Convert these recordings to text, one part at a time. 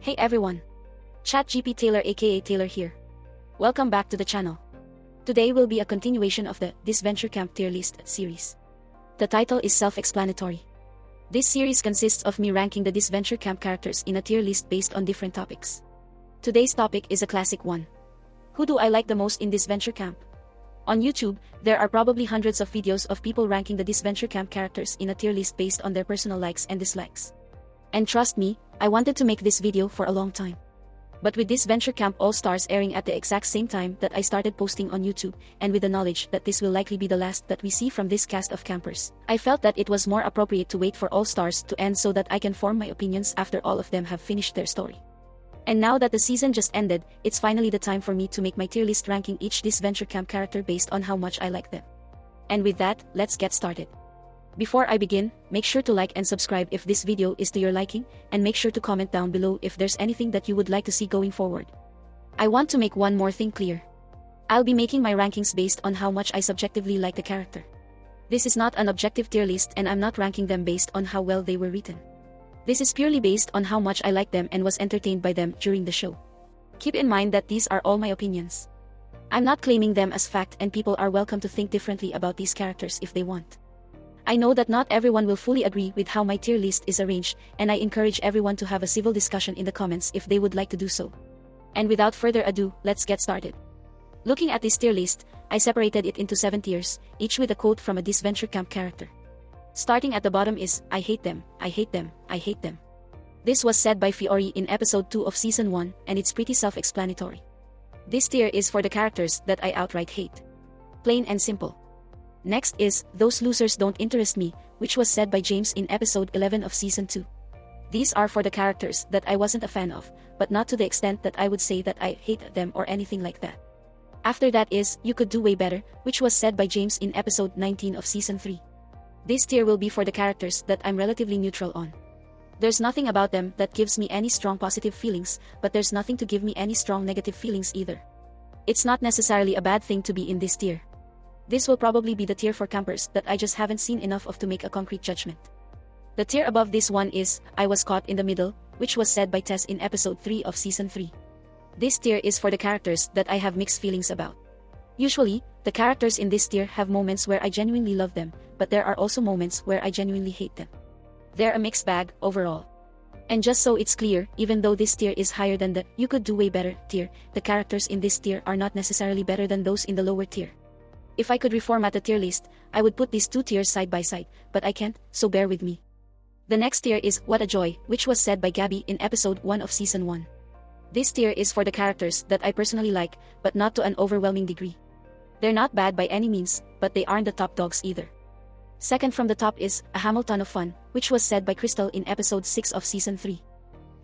Hey everyone! ChatGP Taylor aka Taylor here. Welcome back to the channel. Today will be a continuation of the Disventure Camp tier list series. The title is self-explanatory. This series consists of me ranking the Disventure Camp characters in a tier list based on different topics. Today's topic is a classic one. Who do I like the most in Disventure Camp? On YouTube, there are probably hundreds of videos of people ranking the Disventure Camp characters in a tier list based on their personal likes and dislikes. And trust me, I wanted to make this video for a long time. But with Disventure Camp All Stars airing at the exact same time that I started posting on YouTube, and with the knowledge that this will likely be the last that we see from this cast of campers, I felt that it was more appropriate to wait for All Stars to end so that I can form my opinions after all of them have finished their story. And now that the season just ended, it's finally the time for me to make my tier list ranking each Disventure Camp character based on how much I like them. And with that, let's get started. Before I begin, make sure to like and subscribe if this video is to your liking, and make sure to comment down below if there's anything that you would like to see going forward. I want to make one more thing clear. I'll be making my rankings based on how much I subjectively like the character. This is not an objective tier list, and I'm not ranking them based on how well they were written. This is purely based on how much I like them and was entertained by them during the show. Keep in mind that these are all my opinions. I'm not claiming them as fact, and people are welcome to think differently about these characters if they want. I know that not everyone will fully agree with how my tier list is arranged, and I encourage everyone to have a civil discussion in the comments if they would like to do so. And without further ado, let's get started. Looking at this tier list, I separated it into 7 tiers, each with a quote from a Disventure Camp character. Starting at the bottom is, I hate them, I hate them, I hate them. This was said by Fiore in episode 2 of season 1, and it's pretty self-explanatory. This tier is for the characters that I outright hate. Plain and simple. Next is, those losers don't interest me, which was said by James in episode 11 of season 2. These are for the characters that I wasn't a fan of, but not to the extent that I would say that I hate them or anything like that. After that is, you could do way better, which was said by James in episode 19 of season 3. This tier will be for the characters that I'm relatively neutral on. There's nothing about them that gives me any strong positive feelings, but there's nothing to give me any strong negative feelings either. It's not necessarily a bad thing to be in this tier. This will probably be the tier for campers that I just haven't seen enough of to make a concrete judgment. The tier above this one is, I was caught in the middle, which was said by Tess in episode 3 of season 3. This tier is for the characters that I have mixed feelings about. Usually, the characters in this tier have moments where I genuinely love them, but there are also moments where I genuinely hate them. They're a mixed bag, overall. And just so it's clear, even though this tier is higher than the you could do way better tier, the characters in this tier are not necessarily better than those in the lower tier. If I could reformat the tier list, I would put these 2 tiers side by side, but I can't, so bear with me. The next tier is, What a Joy, which was said by Gabby in episode 1 of season 1. This tier is for the characters that I personally like, but not to an overwhelming degree. They're not bad by any means, but they aren't the top dogs either. Second from the top is, A Hamilton of Fun, which was said by Kristal in episode 6 of season 3.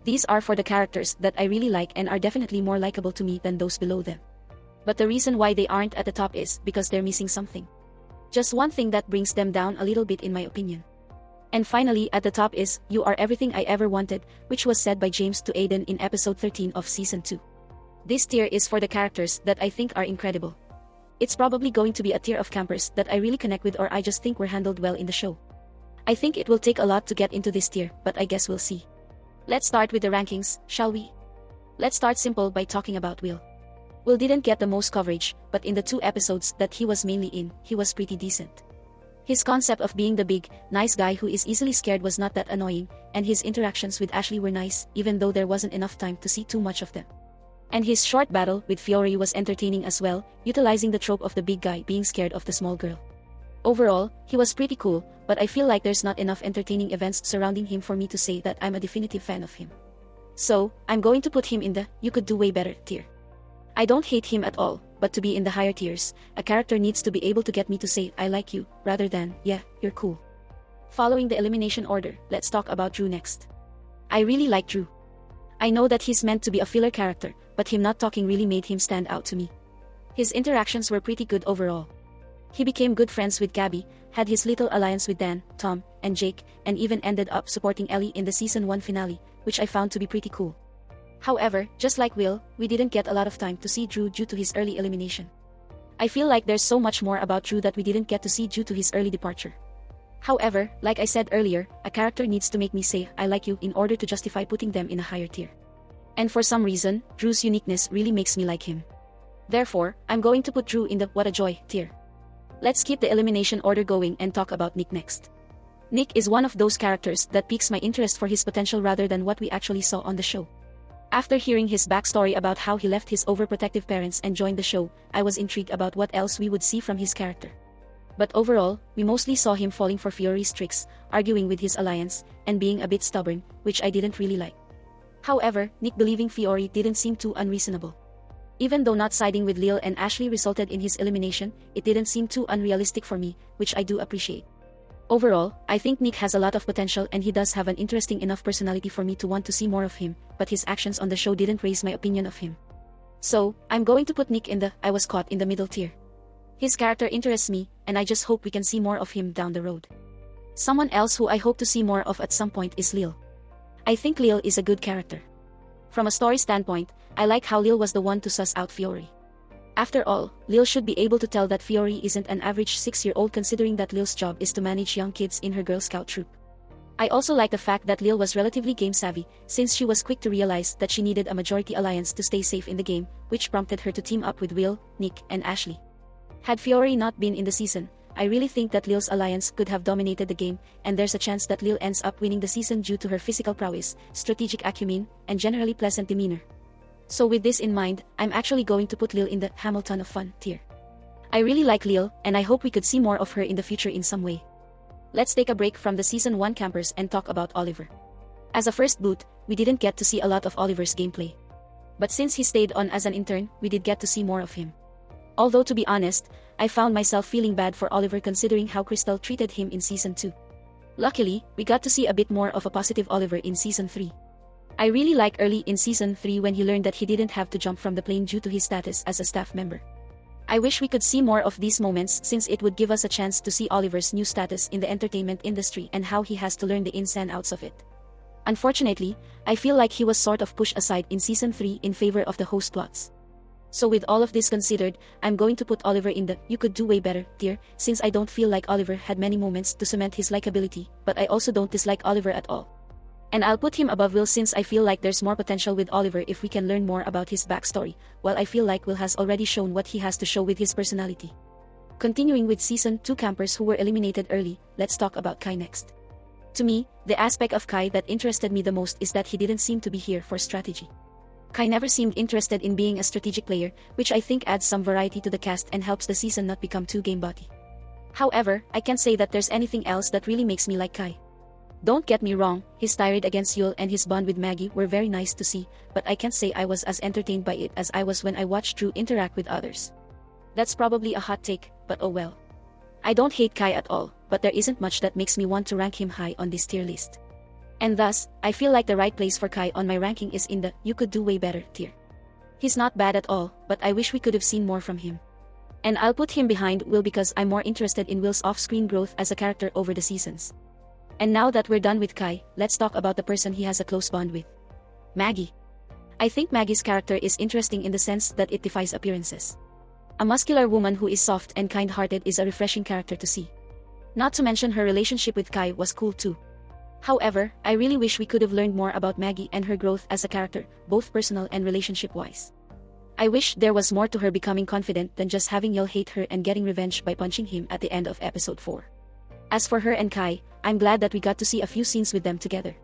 These are for the characters that I really like and are definitely more likable to me than those below them. But the reason why they aren't at the top is because they're missing something. Just one thing that brings them down a little bit in my opinion. And finally at the top is, You Are Everything I Ever Wanted, which was said by James to Aiden in episode 13 of season 2. This tier is for the characters that I think are incredible. It's probably going to be a tier of campers that I really connect with or I just think were handled well in the show. I think it will take a lot to get into this tier, but I guess we'll see. Let's start with the rankings, shall we? Let's start simple by talking about Will. Will didn't get the most coverage, but in the 2 episodes that he was mainly in, he was pretty decent. His concept of being the big, nice guy who is easily scared was not that annoying, and his interactions with Ashley were nice, even though there wasn't enough time to see too much of them. And his short battle with Fiore was entertaining as well, utilizing the trope of the big guy being scared of the small girl. Overall, he was pretty cool, but I feel like there's not enough entertaining events surrounding him for me to say that I'm a definitive fan of him. So, I'm going to put him in the you could do way better tier. I don't hate him at all, but to be in the higher tiers, a character needs to be able to get me to say I like you, rather than, yeah, you're cool. Following the elimination order, let's talk about Drew next. I really like Drew. I know that he's meant to be a filler character, but him not talking really made him stand out to me. His interactions were pretty good overall. He became good friends with Gabby, had his little alliance with Dan, Tom, and Jake, and even ended up supporting Ellie in the season 1 finale, which I found to be pretty cool. However, just like Will, we didn't get a lot of time to see Drew due to his early elimination. I feel like there's so much more about Drew that we didn't get to see due to his early departure. However, like I said earlier, a character needs to make me say I like you in order to justify putting them in a higher tier. And for some reason, Drew's uniqueness really makes me like him. Therefore, I'm going to put Drew in the what a joy tier. Let's keep the elimination order going and talk about Nick next. Nick is one of those characters that piques my interest for his potential rather than what we actually saw on the show. After hearing his backstory about how he left his overprotective parents and joined the show, I was intrigued about what else we would see from his character. But overall, we mostly saw him falling for Fiore's tricks, arguing with his alliance, and being a bit stubborn, which I didn't really like. However, Nick believing Fiore didn't seem too unreasonable. Even though not siding with Lill and Ashley resulted in his elimination, it didn't seem too unrealistic for me, which I do appreciate. Overall, I think Nick has a lot of potential and he does have an interesting enough personality for me to want to see more of him, but his actions on the show didn't raise my opinion of him. So, I'm going to put Nick in the I was caught in the middle tier. His character interests me, and I just hope we can see more of him down the road. Someone else who I hope to see more of at some point is Lill. I think Lill is a good character. From a story standpoint, I like how Lill was the one to suss out Fiore. After all, Lill should be able to tell that Fiore isn't an average 6-year-old considering that Lill's job is to manage young kids in her Girl Scout troop. I also like the fact that Lill was relatively game-savvy, since she was quick to realize that she needed a majority alliance to stay safe in the game, which prompted her to team up with Will, Nick, and Ashley. Had Fiore not been in the season, I really think that Lill's alliance could have dominated the game, and there's a chance that Lill ends up winning the season due to her physical prowess, strategic acumen, and generally pleasant demeanor. So with this in mind, I'm actually going to put Lill in the Hamilton of Fun tier. I really like Lill, and I hope we could see more of her in the future in some way. Let's take a break from the Season 1 campers and talk about Oliver. As a first boot, we didn't get to see a lot of Oliver's gameplay. But since he stayed on as an intern, we did get to see more of him. Although to be honest, I found myself feeling bad for Oliver considering how Kristal treated him in Season 2. Luckily, we got to see a bit more of a positive Oliver in Season 3. I really like early in Season 3 when he learned that he didn't have to jump from the plane due to his status as a staff member. I wish we could see more of these moments since it would give us a chance to see Oliver's new status in the entertainment industry and how he has to learn the ins and outs of it. Unfortunately, I feel like he was sort of pushed aside in Season 3 in favor of the host plots. So with all of this considered, I'm going to put Oliver in the you could do way better tier, since I don't feel like Oliver had many moments to cement his likability, but I also don't dislike Oliver at all. And I'll put him above Will since I feel like there's more potential with Oliver if we can learn more about his backstory, while I feel like Will has already shown what he has to show with his personality. Continuing with Season 2 campers who were eliminated early, let's talk about Kai next. To me, the aspect of Kai that interested me the most is that he didn't seem to be here for strategy. Kai never seemed interested in being a strategic player, which I think adds some variety to the cast and helps the season not become too game-butty. However, I can't say that there's anything else that really makes me like Kai. Don't get me wrong, his tirade against Yul and his bond with Maggy were very nice to see, but I can't say I was as entertained by it as I was when I watched Drew interact with others. That's probably a hot take, but oh well. I don't hate Kai at all, but there isn't much that makes me want to rank him high on this tier list. And thus, I feel like the right place for Kai on my ranking is in the you could do way better tier. He's not bad at all, but I wish we could have seen more from him. And I'll put him behind Will because I'm more interested in Will's off-screen growth as a character over the seasons. And now that we're done with Kai, let's talk about the person he has a close bond with. Maggy. I think Maggy's character is interesting in the sense that it defies appearances. A muscular woman who is soft and kind-hearted is a refreshing character to see. Not to mention her relationship with Kai was cool too. However, I really wish we could have learned more about Maggy and her growth as a character, both personal and relationship-wise. I wish there was more to her becoming confident than just having Yul hate her and getting revenge by punching him at the end of episode 4. As for her and Kai, I'm glad that we got to see a few scenes with them together.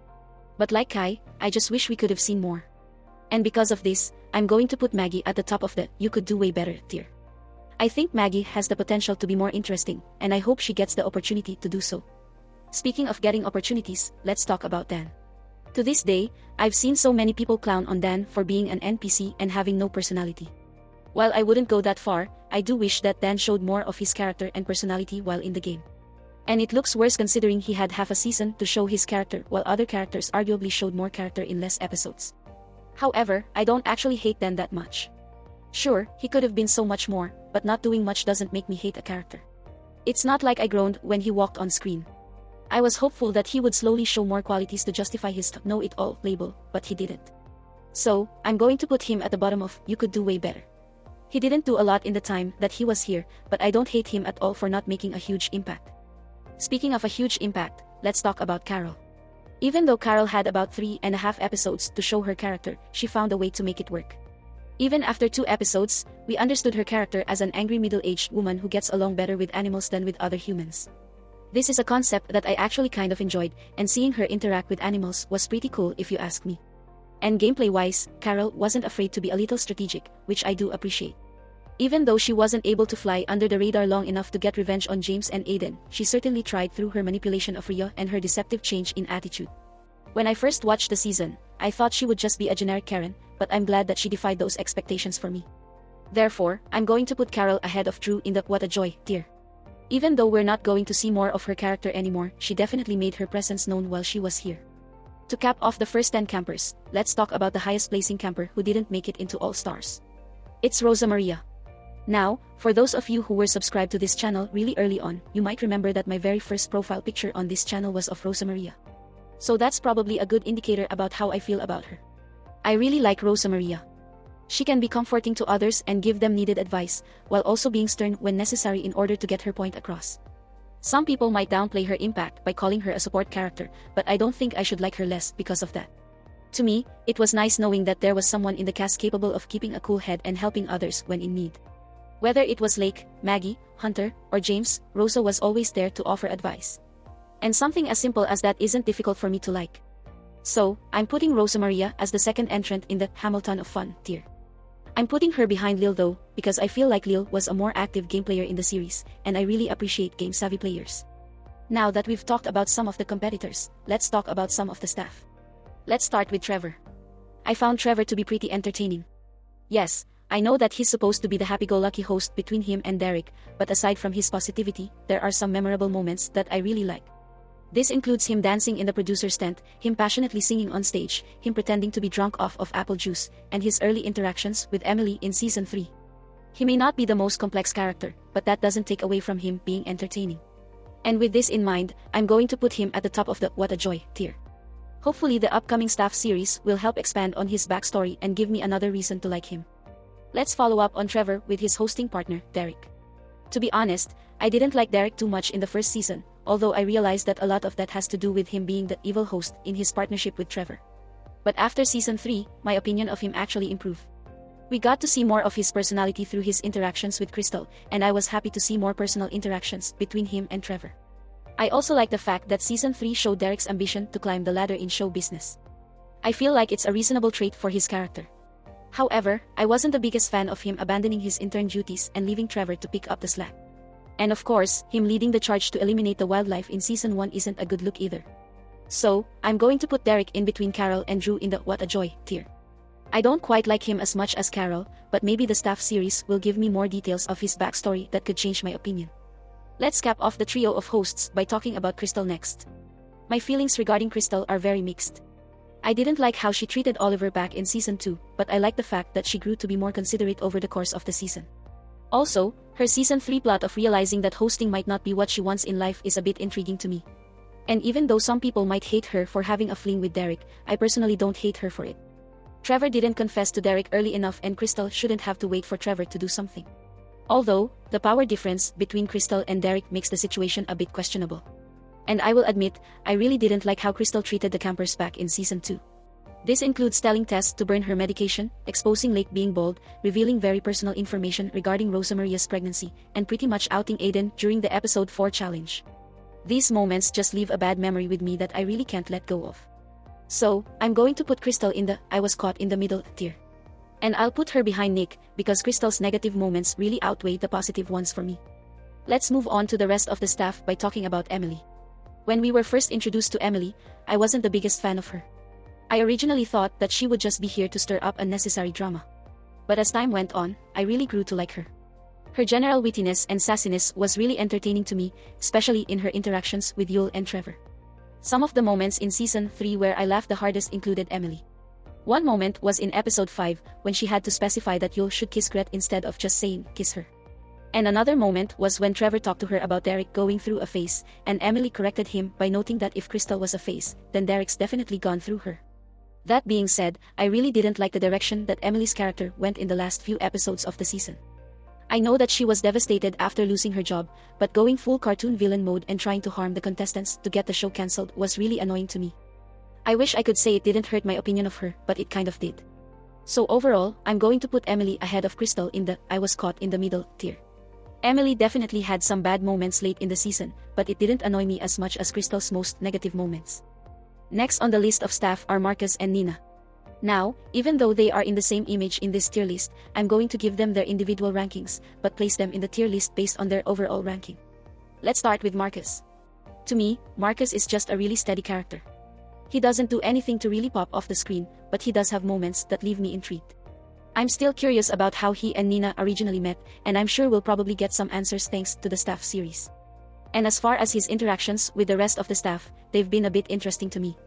But like Kai, I just wish we could have seen more. And because of this, I'm going to put Maggy at the top of the you could do way better tier. I think Maggy has the potential to be more interesting, and I hope she gets the opportunity to do so. Speaking of getting opportunities, let's talk about Dan. To this day, I've seen so many people clown on Dan for being an NPC and having no personality. While I wouldn't go that far, I do wish that Dan showed more of his character and personality while in the game. And it looks worse considering he had half a season to show his character while other characters arguably showed more character in less episodes. However, I don't actually hate Dan that much. Sure, he could have been so much more, but not doing much doesn't make me hate a character. It's not like I groaned when he walked on screen. I was hopeful that he would slowly show more qualities to justify his know-it-all label, but he didn't. So, I'm going to put him at the bottom of you could do way better. He didn't do a lot in the time that he was here, but I don't hate him at all for not making a huge impact. Speaking of a huge impact, let's talk about Karol. Even though Karol had about 3.5 episodes to show her character, she found a way to make it work. Even after 2 episodes, we understood her character as an angry middle-aged woman who gets along better with animals than with other humans. This is a concept that I actually kind of enjoyed, and seeing her interact with animals was pretty cool if you ask me. And gameplay-wise, Karol wasn't afraid to be a little strategic, which I do appreciate. Even though she wasn't able to fly under the radar long enough to get revenge on James and Aiden, she certainly tried through her manipulation of Riya and her deceptive change in attitude. When I first watched the season, I thought she would just be a generic Karen, but I'm glad that she defied those expectations for me. Therefore, I'm going to put Karol ahead of Drew in the what a joy tier. Even though we're not going to see more of her character anymore, she definitely made her presence known while she was here. To cap off the first 10 campers, let's talk about the highest placing camper who didn't make it into All Stars. It's Rosa Maria. Now, for those of you who were subscribed to this channel really early on, you might remember that my very first profile picture on this channel was of Rosa Maria. So that's probably a good indicator about how I feel about her. I really like Rosa Maria. She can be comforting to others and give them needed advice, while also being stern when necessary in order to get her point across. Some people might downplay her impact by calling her a support character, but I don't think I should like her less because of that. To me, it was nice knowing that there was someone in the cast capable of keeping a cool head and helping others when in need. Whether it was Lake, Maggy, Hunter, or James, Rosa was always there to offer advice. And something as simple as that isn't difficult for me to like. So, I'm putting Rosa Maria as the second entrant in the Hamilton of Fun tier. I'm putting her behind Lill though, because I feel like Lill was a more active game player in the series, and I really appreciate game-savvy players. Now that we've talked about some of the competitors, let's talk about some of the staff. Let's start with Trevor. I found Trevor to be pretty entertaining. Yes, I know that he's supposed to be the happy-go-lucky host between him and Derek, but aside from his positivity, there are some memorable moments that I really like. This includes him dancing in the producer's tent, him passionately singing on stage, him pretending to be drunk off of apple juice, and his early interactions with Emily in Season 3. He may not be the most complex character, but that doesn't take away from him being entertaining. And with this in mind, I'm going to put him at the top of the What a Joy tier. Hopefully the upcoming staff series will help expand on his backstory and give me another reason to like him. Let's follow up on Trevor with his hosting partner, Derek. To be honest, I didn't like Derek too much in the first season, although I realized that a lot of that has to do with him being the evil host in his partnership with Trevor. But after Season 3, my opinion of him actually improved. We got to see more of his personality through his interactions with Kristal, and I was happy to see more personal interactions between him and Trevor. I also like the fact that Season 3 showed Derek's ambition to climb the ladder in show business. I feel like it's a reasonable trait for his character. However, I wasn't the biggest fan of him abandoning his intern duties and leaving Trevor to pick up the slack. And of course, him leading the charge to eliminate the wildlife in Season 1 isn't a good look either. So, I'm going to put Derek in between Karol and Drew in the What a Joy tier. I don't quite like him as much as Karol, but maybe the staff series will give me more details of his backstory that could change my opinion. Let's cap off the trio of hosts by talking about Kristal next. My feelings regarding Kristal are very mixed. I didn't like how she treated Oliver back in Season 2, but I like the fact that she grew to be more considerate over the course of the season. Also, her Season 3 plot of realizing that hosting might not be what she wants in life is a bit intriguing to me. And even though some people might hate her for having a fling with Derek, I personally don't hate her for it. Trevor didn't confess to Derek early enough and Kristal shouldn't have to wait for Trevor to do something. Although, the power difference between Kristal and Derek makes the situation a bit questionable. And I will admit, I really didn't like how Kristal treated the campers back in Season 2. This includes telling Tess to burn her medication, exposing Lake being bold, revealing very personal information regarding Rosa Maria's pregnancy, and pretty much outing Aiden during the Episode 4 challenge. These moments just leave a bad memory with me that I really can't let go of. So, I'm going to put Kristal in the I was caught in the middle tier. And I'll put her behind Nick, because Kristal's negative moments really outweigh the positive ones for me. Let's move on to the rest of the staff by talking about Emily. When we were first introduced to Emily, I wasn't the biggest fan of her. I originally thought that she would just be here to stir up unnecessary drama. But as time went on, I really grew to like her. Her general wittiness and sassiness was really entertaining to me, especially in her interactions with Yul and Trevor. Some of the moments in Season 3 where I laughed the hardest included Emily. One moment was in Episode 5, when she had to specify that Yul should kiss Grett instead of just saying, kiss her. And another moment was when Trevor talked to her about Derek going through a phase, and Emily corrected him by noting that if Kristal was a phase, then Derek's definitely gone through her. That being said, I really didn't like the direction that Emily's character went in the last few episodes of the season. I know that she was devastated after losing her job, but going full cartoon villain mode and trying to harm the contestants to get the show cancelled was really annoying to me. I wish I could say it didn't hurt my opinion of her, but it kind of did. So overall, I'm going to put Emily ahead of Kristal in the I was caught in the middle tier. Emily definitely had some bad moments late in the season, but it didn't annoy me as much as Kristal's most negative moments. Next on the list of staff are Marcus and Nina. Now, even though they are in the same image in this tier list, I'm going to give them their individual rankings, but place them in the tier list based on their overall ranking. Let's start with Marcus. To me, Marcus is just a really steady character. He doesn't do anything to really pop off the screen, but he does have moments that leave me intrigued. I'm still curious about how he and Nina originally met, and I'm sure we'll probably get some answers thanks to the staff series. And as far as his interactions with the rest of the staff, they've been a bit interesting to me.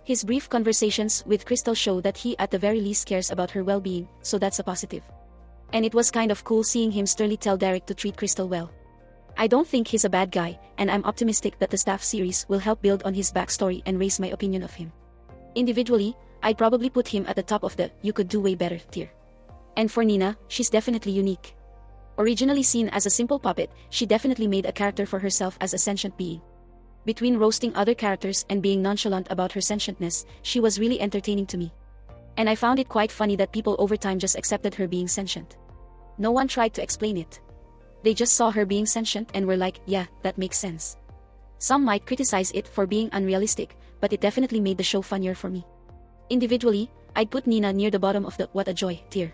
His brief conversations with Kristal show that he at the very least cares about her well-being, so that's a positive. And it was kind of cool seeing him sternly tell Derek to treat Kristal well. I don't think he's a bad guy, and I'm optimistic that the staff series will help build on his backstory and raise my opinion of him. Individually, I'd probably put him at the top of the you could do way better tier. And for Nina, she's definitely unique. Originally seen as a simple puppet, she definitely made a character for herself as a sentient being. Between roasting other characters and being nonchalant about her sentientness, she was really entertaining to me. And I found it quite funny that people over time just accepted her being sentient. No one tried to explain it. They just saw her being sentient and were like, yeah, that makes sense. Some might criticize it for being unrealistic, but it definitely made the show funnier for me. Individually, I'd put Nina near the bottom of the what a joy tier.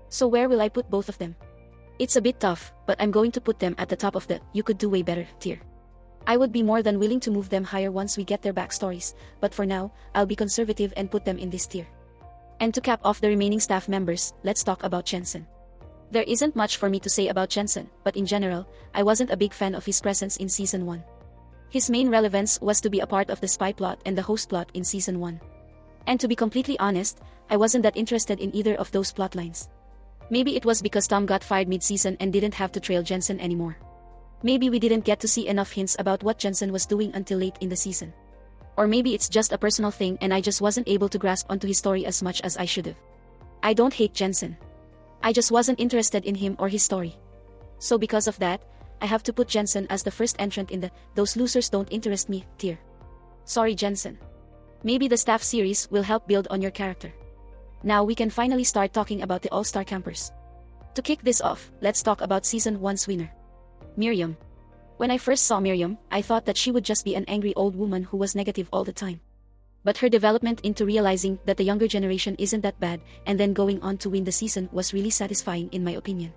So where will I put both of them? It's a bit tough, but I'm going to put them at the top of the you could do way better tier. I would be more than willing to move them higher once we get their backstories, but for now, I'll be conservative and put them in this tier. And to cap off the remaining staff members, let's talk about Jensen. There isn't much for me to say about Jensen, but in general, I wasn't a big fan of his presence in Season 1. His main relevance was to be a part of the spy plot and the host plot in Season 1. And to be completely honest, I wasn't that interested in either of those plotlines. Maybe it was because Tom got fired mid-season and didn't have to trail Jensen anymore. Maybe we didn't get to see enough hints about what Jensen was doing until late in the season. Or maybe it's just a personal thing and I just wasn't able to grasp onto his story as much as I should've. I don't hate Jensen. I just wasn't interested in him or his story. So because of that, I have to put Jensen as the first entrant in the those losers don't interest me tier. Sorry Jensen. Maybe the staff series will help build on your character. Now we can finally start talking about the All-Star campers. To kick this off, let's talk about Season 1's winner. Miriam. When I first saw Miriam, I thought that she would just be an angry old woman who was negative all the time. But her development into realizing that the younger generation isn't that bad, and then going on to win the season was really satisfying in my opinion.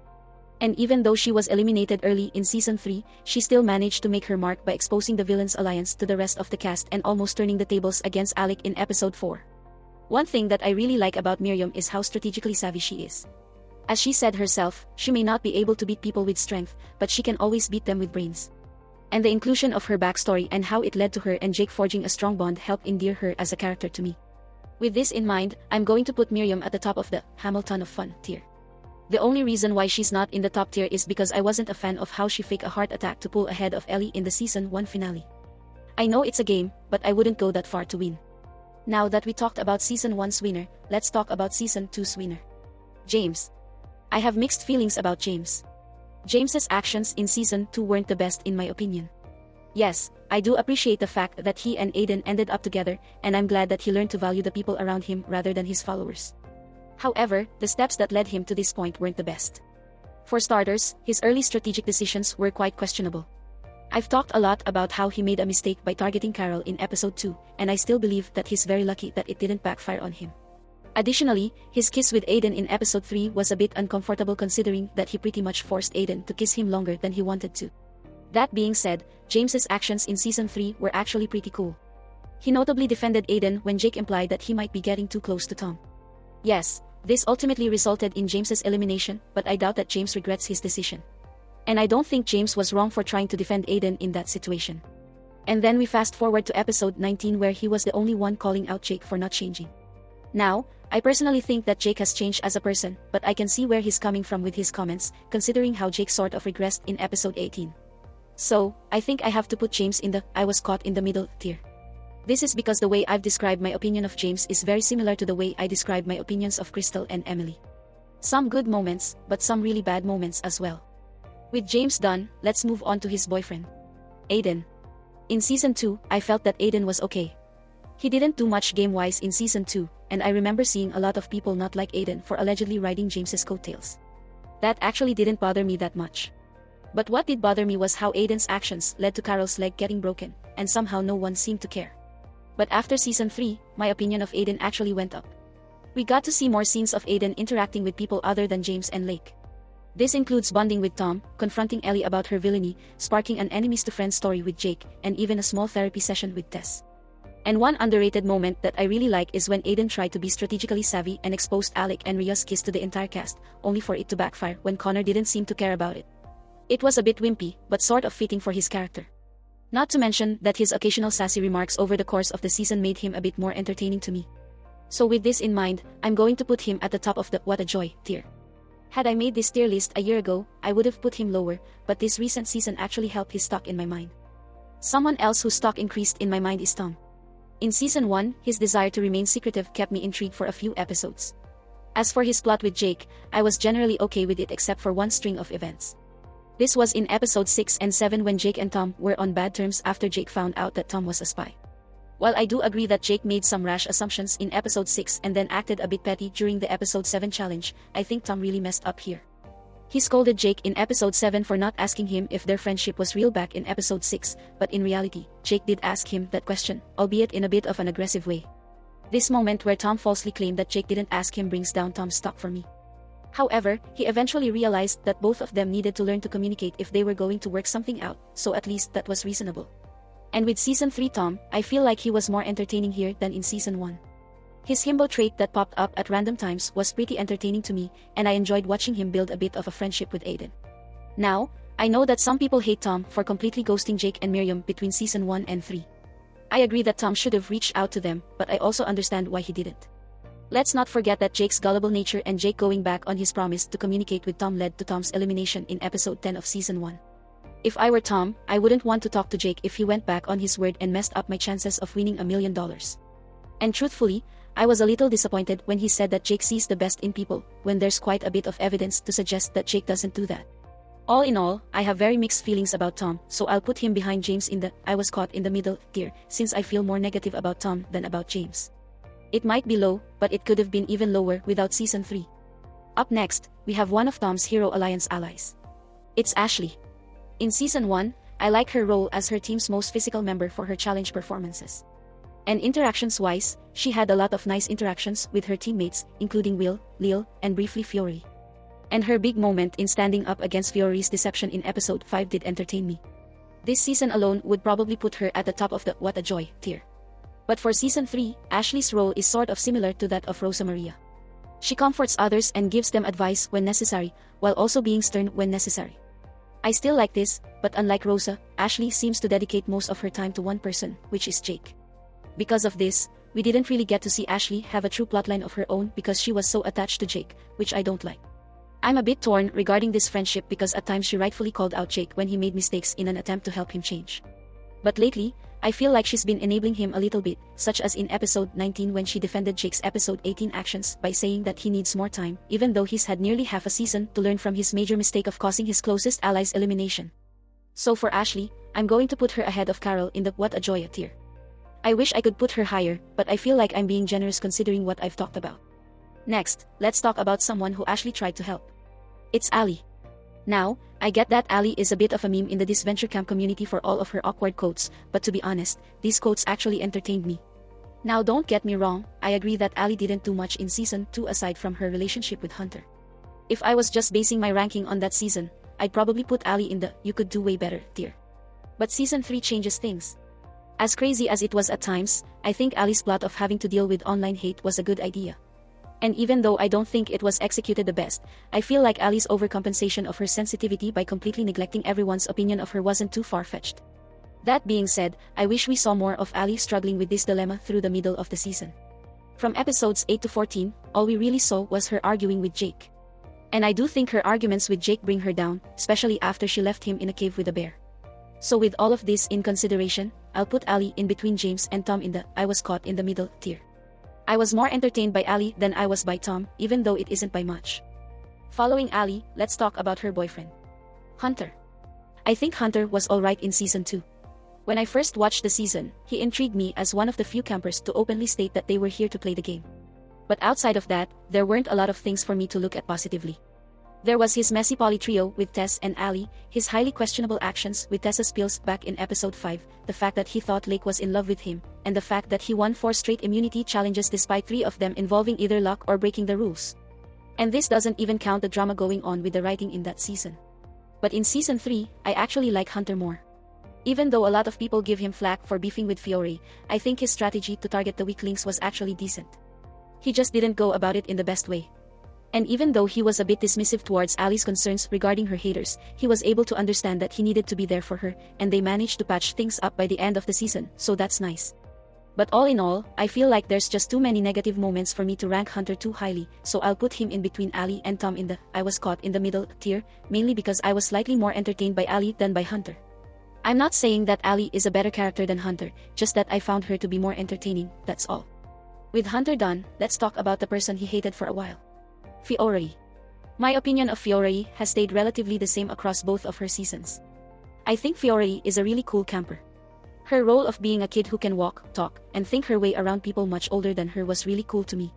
And even though she was eliminated early in Season 3, she still managed to make her mark by exposing the villain's alliance to the rest of the cast and almost turning the tables against Alec in Episode 4. One thing that I really like about Miriam is how strategically savvy she is. As she said herself, she may not be able to beat people with strength, but she can always beat them with brains. And the inclusion of her backstory and how it led to her and Jake forging a strong bond helped endear her as a character to me. With this in mind, I'm going to put Miriam at the top of the Hamilton of Fun tier. The only reason why she's not in the top tier is because I wasn't a fan of how she faked a heart attack to pull ahead of Ellie in the Season 1 finale. I know it's a game, but I wouldn't go that far to win. Now that we talked about Season 1's winner, let's talk about Season 2's winner. James. I have mixed feelings about James. James's actions in Season 2 weren't the best in my opinion. Yes, I do appreciate the fact that he and Aiden ended up together, and I'm glad that he learned to value the people around him rather than his followers. However, the steps that led him to this point weren't the best. For starters, his early strategic decisions were quite questionable. I've talked a lot about how he made a mistake by targeting Karol in Episode 2, and I still believe that he's very lucky that it didn't backfire on him. Additionally, his kiss with Aiden in Episode 3 was a bit uncomfortable considering that he pretty much forced Aiden to kiss him longer than he wanted to. That being said, James's actions in Season 3 were actually pretty cool. He notably defended Aiden when Jake implied that he might be getting too close to Tom. Yes, this ultimately resulted in James's elimination, but I doubt that James regrets his decision. And I don't think James was wrong for trying to defend Aiden in that situation. And then we fast forward to Episode 19 where he was the only one calling out Jake for not changing. Now, I personally think that Jake has changed as a person, but I can see where he's coming from with his comments, considering how Jake sort of regressed in Episode 18. So, I think I have to put James in the I was caught in the middle tier. This is because the way I've described my opinion of James is very similar to the way I describe my opinions of Kristal and Emily. Some good moments, but some really bad moments as well. With James done, let's move on to his boyfriend. Aiden. In Season 2, I felt that Aiden was okay. He didn't do much game-wise in Season 2, and I remember seeing a lot of people not like Aiden for allegedly riding James's coattails. That actually didn't bother me that much. But what did bother me was how Aiden's actions led to Karol's leg getting broken, and somehow no one seemed to care. But after Season 3, my opinion of Aiden actually went up. We got to see more scenes of Aiden interacting with people other than James and Lake. This includes bonding with Tom, confronting Ellie about her villainy, sparking an enemies-to-friends story with Jake, and even a small therapy session with Tess. And one underrated moment that I really like is when Aiden tried to be strategically savvy and exposed Alec and Riya's kiss to the entire cast, only for it to backfire when Connor didn't seem to care about it. It was a bit wimpy, but sort of fitting for his character. Not to mention that his occasional sassy remarks over the course of the season made him a bit more entertaining to me. So with this in mind, I'm going to put him at the top of the "what a joy" tier. Had I made this tier list a year ago, I would have put him lower, but this recent season actually helped his stock in my mind. Someone else whose stock increased in my mind is Tom. In Season 1, his desire to remain secretive kept me intrigued for a few episodes. As for his plot with Jake, I was generally okay with it except for one string of events. This was in episodes 6 and 7 when Jake and Tom were on bad terms after Jake found out that Tom was a spy. While I do agree that Jake made some rash assumptions in episode 6 and then acted a bit petty during the episode 7 challenge, I think Tom really messed up here. He scolded Jake in episode 7 for not asking him if their friendship was real back in episode 6, but in reality, Jake did ask him that question, albeit in a bit of an aggressive way. This moment where Tom falsely claimed that Jake didn't ask him brings down Tom's stock for me. However, he eventually realized that both of them needed to learn to communicate if they were going to work something out, so at least that was reasonable. And with Season 3 Tom, I feel like he was more entertaining here than in Season 1. His himbo trait that popped up at random times was pretty entertaining to me, and I enjoyed watching him build a bit of a friendship with Aiden. Now, I know that some people hate Tom for completely ghosting Jake and Miriam between Season 1 and 3. I agree that Tom should have reached out to them, but I also understand why he didn't. Let's not forget that Jake's gullible nature and Jake going back on his promise to communicate with Tom led to Tom's elimination in episode 10 of Season 1. If I were Tom, I wouldn't want to talk to Jake if he went back on his word and messed up my chances of winning $1 million. And truthfully, I was a little disappointed when he said that Jake sees the best in people, when there's quite a bit of evidence to suggest that Jake doesn't do that. All in all, I have very mixed feelings about Tom, so I'll put him behind James in the "I was caught in the middle" tier, since I feel more negative about Tom than about James. It might be low, but it could have been even lower without Season 3. Up next, we have one of Tom's Hero Alliance allies. It's Ashley. In Season 1, I like her role as her team's most physical member for her challenge performances. And interactions-wise, she had a lot of nice interactions with her teammates, including Will, Lill, and briefly Fiore. And her big moment in standing up against Fiore's deception in episode 5 did entertain me. This season alone would probably put her at the top of the "what a joy" tier. But for Season 3, Ashley's role is sort of similar to that of Rosa Maria. She comforts others and gives them advice when necessary, while also being stern when necessary. I still like this, but unlike Rosa, Ashley seems to dedicate most of her time to one person, which is Jake. Because of this, we didn't really get to see Ashley have a true plotline of her own because she was so attached to Jake, which I don't like. I'm a bit torn regarding this friendship because at times she rightfully called out Jake when he made mistakes in an attempt to help him change. But lately, I feel like she's been enabling him a little bit, such as in episode 19 when she defended Jake's episode 18 actions by saying that he needs more time, even though he's had nearly half a season to learn from his major mistake of causing his closest allies elimination. So for Ashley, I'm going to put her ahead of Karol in the "what a joy" tier. I wish I could put her higher, but I feel like I'm being generous considering what I've talked about. Next, let's talk about someone who Ashley tried to help. It's Ellie. Now, I get that Ellie is a bit of a meme in the Disventure Camp community for all of her awkward quotes, but to be honest, these quotes actually entertained me. Now don't get me wrong, I agree that Ellie didn't do much in Season 2 aside from her relationship with Hunter. If I was just basing my ranking on that season, I'd probably put Ellie in the "you could do way better" tier. But Season 3 changes things. As crazy as it was at times, I think Ellie's plot of having to deal with online hate was a good idea. And even though I don't think it was executed the best, I feel like Ellie's overcompensation of her sensitivity by completely neglecting everyone's opinion of her wasn't too far-fetched. That being said, I wish we saw more of Ellie struggling with this dilemma through the middle of the season. From episodes 8 to 14, all we really saw was her arguing with Jake. And I do think her arguments with Jake bring her down, especially after she left him in a cave with a bear. So with all of this in consideration, I'll put Ellie in between James and Tom in the "I was caught in the middle" tier. I was more entertained by Ellie than I was by Tom, even though it isn't by much. Following Ellie, let's talk about her boyfriend, Hunter. I think Hunter was alright in Season 2. When I first watched the season, he intrigued me as one of the few campers to openly state that they were here to play the game. But outside of that, there weren't a lot of things for me to look at positively. There was his messy poly trio with Tess and Ellie, his highly questionable actions with Tessa's spills back in episode 5, the fact that he thought Lake was in love with him, and the fact that he won 4 straight immunity challenges despite 3 of them involving either luck or breaking the rules. And this doesn't even count the drama going on with the writing in that season. But in season 3, I actually like Hunter more. Even though a lot of people give him flack for beefing with Fiore, I think his strategy to target the weaklings was actually decent. He just didn't go about it in the best way. And even though he was a bit dismissive towards Allie's concerns regarding her haters, he was able to understand that he needed to be there for her, and they managed to patch things up by the end of the season, so that's nice. But all in all, I feel like there's just too many negative moments for me to rank Hunter too highly, so I'll put him in between Ellie and Tom in the I was caught in the middle tier, mainly because I was slightly more entertained by Ellie than by Hunter. I'm not saying that Ellie is a better character than Hunter, just that I found her to be more entertaining, that's all. With Hunter done, let's talk about the person he hated for a while. Fiore. My opinion of Fiore has stayed relatively the same across both of her seasons. I think Fiore is a really cool camper. Her role of being a kid who can walk, talk, and think her way around people much older than her was really cool to me.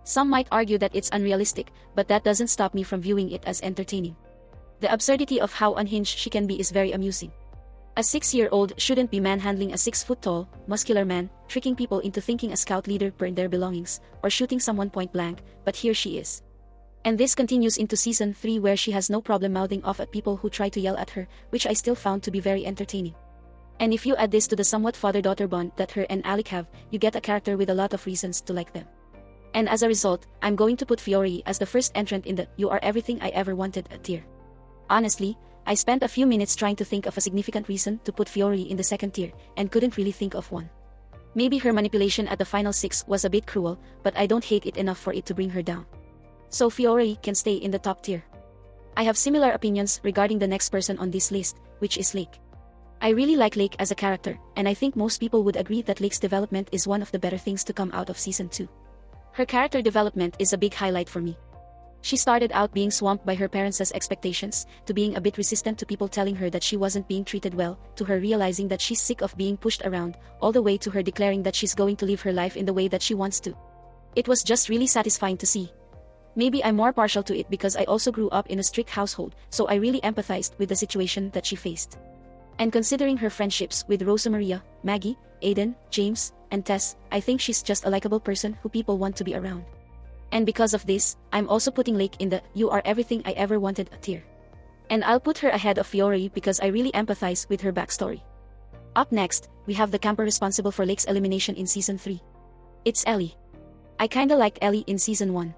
Some might argue that it's unrealistic, but that doesn't stop me from viewing it as entertaining. The absurdity of how unhinged she can be is very amusing. A 6-year-old shouldn't be manhandling a 6-foot-tall, muscular man, tricking people into thinking a scout leader burned their belongings, or shooting someone point blank, but here she is. And this continues into season 3 where she has no problem mouthing off at people who try to yell at her, which I still found to be very entertaining. And if you add this to the somewhat father-daughter bond that her and Alec have, you get a character with a lot of reasons to like them. And as a result, I'm going to put Fiore as the first entrant in the You Are Everything I Ever Wanted tier. Honestly, I spent a few minutes trying to think of a significant reason to put Fiore in the second tier, and couldn't really think of one. Maybe her manipulation at the final 6 was a bit cruel, but I don't hate it enough for it to bring her down. So Fiore can stay in the top tier. I have similar opinions regarding the next person on this list, which is Lake. I really like Lake as a character, and I think most people would agree that Lake's development is one of the better things to come out of season 2. Her character development is a big highlight for me. She started out being swamped by her parents' expectations, to being a bit resistant to people telling her that she wasn't being treated well, to her realizing that she's sick of being pushed around, all the way to her declaring that she's going to live her life in the way that she wants to. It was just really satisfying to see. Maybe I'm more partial to it because I also grew up in a strict household, so I really empathized with the situation that she faced. And considering her friendships with Rosa Maria, Maggy, Aiden, James, and Tess, I think she's just a likable person who people want to be around. And because of this, I'm also putting Lake in the You Are Everything I Ever Wanted tier. And I'll put her ahead of Fiore because I really empathize with her backstory. Up next, we have the camper responsible for Lake's elimination in season 3. It's Ellie. I kinda liked Ellie in season 1.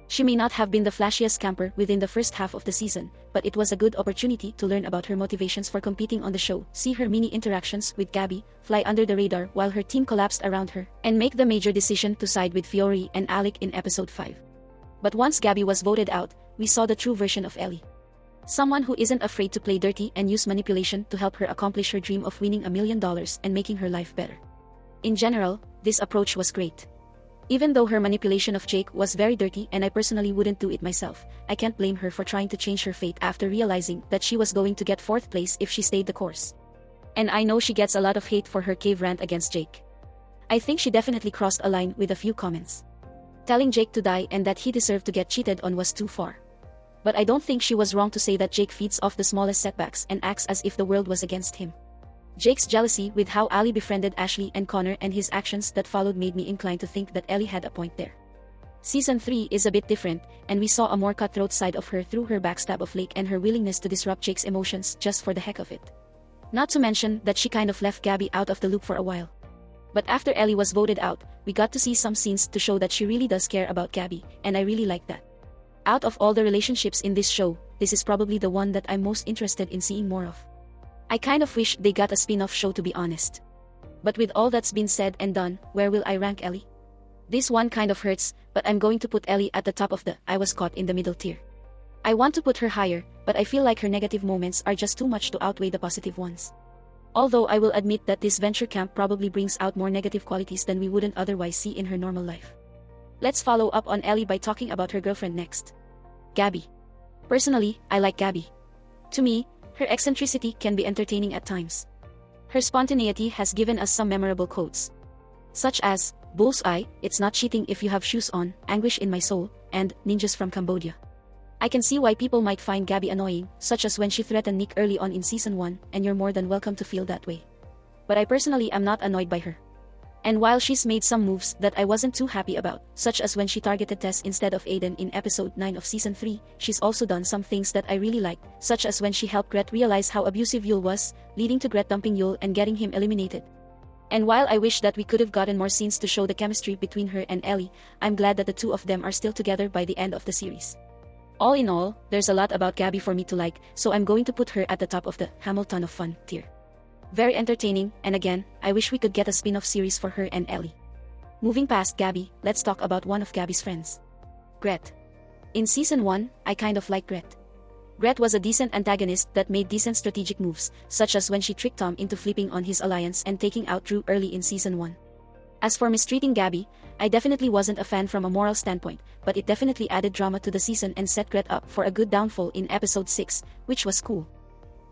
She may not have been the flashiest camper within the first half of the season, but it was a good opportunity to learn about her motivations for competing on the show, see her mini interactions with Gabby, fly under the radar while her team collapsed around her, and make the major decision to side with Fiore and Alec in episode 5. But once Gabby was voted out, we saw the true version of Ellie. Someone who isn't afraid to play dirty and use manipulation to help her accomplish her dream of winning $1 million and making her life better. In general, this approach was great. Even though her manipulation of Jake was very dirty and I personally wouldn't do it myself, I can't blame her for trying to change her fate after realizing that she was going to get 4th place if she stayed the course. And I know she gets a lot of hate for her cave rant against Jake. I think she definitely crossed a line with a few comments. Telling Jake to die and that he deserved to get cheated on was too far. But I don't think she was wrong to say that Jake feeds off the smallest setbacks and acts as if the world was against him. Jake's jealousy with how Ali befriended Ashley and Connor and his actions that followed made me inclined to think that Ellie had a point there. Season 3 is a bit different, and we saw a more cutthroat side of her through her backstab of Lake and her willingness to disrupt Jake's emotions just for the heck of it. Not to mention that she kind of left Gabby out of the loop for a while. But after Ellie was voted out, we got to see some scenes to show that she really does care about Gabby, and I really like that. Out of all the relationships in this show, this is probably the one that I'm most interested in seeing more of. I kind of wish they got a spin-off show, to be honest. But with all that's been said and done, where will I rank Ellie? This one kind of hurts, but I'm going to put Ellie at the top of the I was caught in the middle tier. I want to put her higher, but I feel like her negative moments are just too much to outweigh the positive ones. Although I will admit that Disventure Camp probably brings out more negative qualities than we wouldn't otherwise see in her normal life. Let's follow up on Ellie by talking about her girlfriend next. Gabby. Personally, I like Gabby. To me, her eccentricity can be entertaining at times. Her spontaneity has given us some memorable quotes, such as, "Bullseye, it's not cheating if you have shoes on, anguish in my soul," and "ninjas from Cambodia." I can see why people might find Gabby annoying, such as when she threatened Nick early on in Season 1, and you're more than welcome to feel that way. But I personally am not annoyed by her. And while she's made some moves that I wasn't too happy about, such as when she targeted Tess instead of Aiden in episode 9 of Season 3, she's also done some things that I really liked, such as when she helped Grett realize how abusive Yul was, leading to Grett dumping Yul and getting him eliminated. And while I wish that we could have gotten more scenes to show the chemistry between her and Ellie, I'm glad that the two of them are still together by the end of the series. All in all, there's a lot about Gabby for me to like, so I'm going to put her at the top of the Hamilton of Fun tier. Very entertaining, and again, I wish we could get a spin-off series for her and Ellie. Moving past Gabby, let's talk about one of Gabby's friends, Grett. In Season 1, I kind of like Grett. Grett was a decent antagonist that made decent strategic moves, such as when she tricked Tom into flipping on his alliance and taking out Drew early in Season 1. As for mistreating Gabby, I definitely wasn't a fan from a moral standpoint, but it definitely added drama to the season and set Grett up for a good downfall in episode 6, which was cool.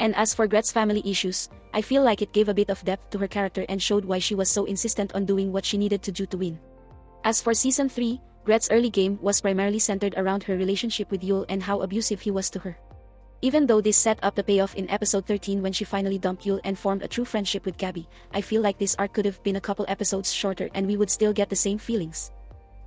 And as for Grett's family issues, I feel like it gave a bit of depth to her character and showed why she was so insistent on doing what she needed to do to win. As for Season 3, Grett's early game was primarily centered around her relationship with Yul and how abusive he was to her. Even though this set up the payoff in episode 13 when she finally dumped Yul and formed a true friendship with Gabby, I feel like this arc could have been a couple episodes shorter and we would still get the same feelings.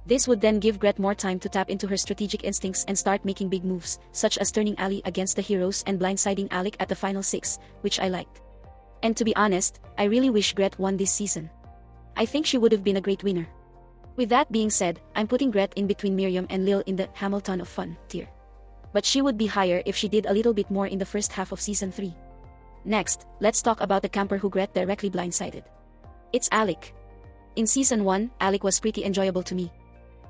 This would then give Grett more time to tap into her strategic instincts and start making big moves, such as turning Ellie against the heroes and blindsiding Alec at the final 6, which I liked. And to be honest, I really wish Grett won this season. I think she would have been a great winner. With that being said, I'm putting Grett in between Miriam and Lill in the Hamilton of Fun tier. But she would be higher if she did a little bit more in the first half of Season 3. Next, let's talk about the camper who Grett directly blindsided. It's Alec. In Season 1, Alec was pretty enjoyable to me.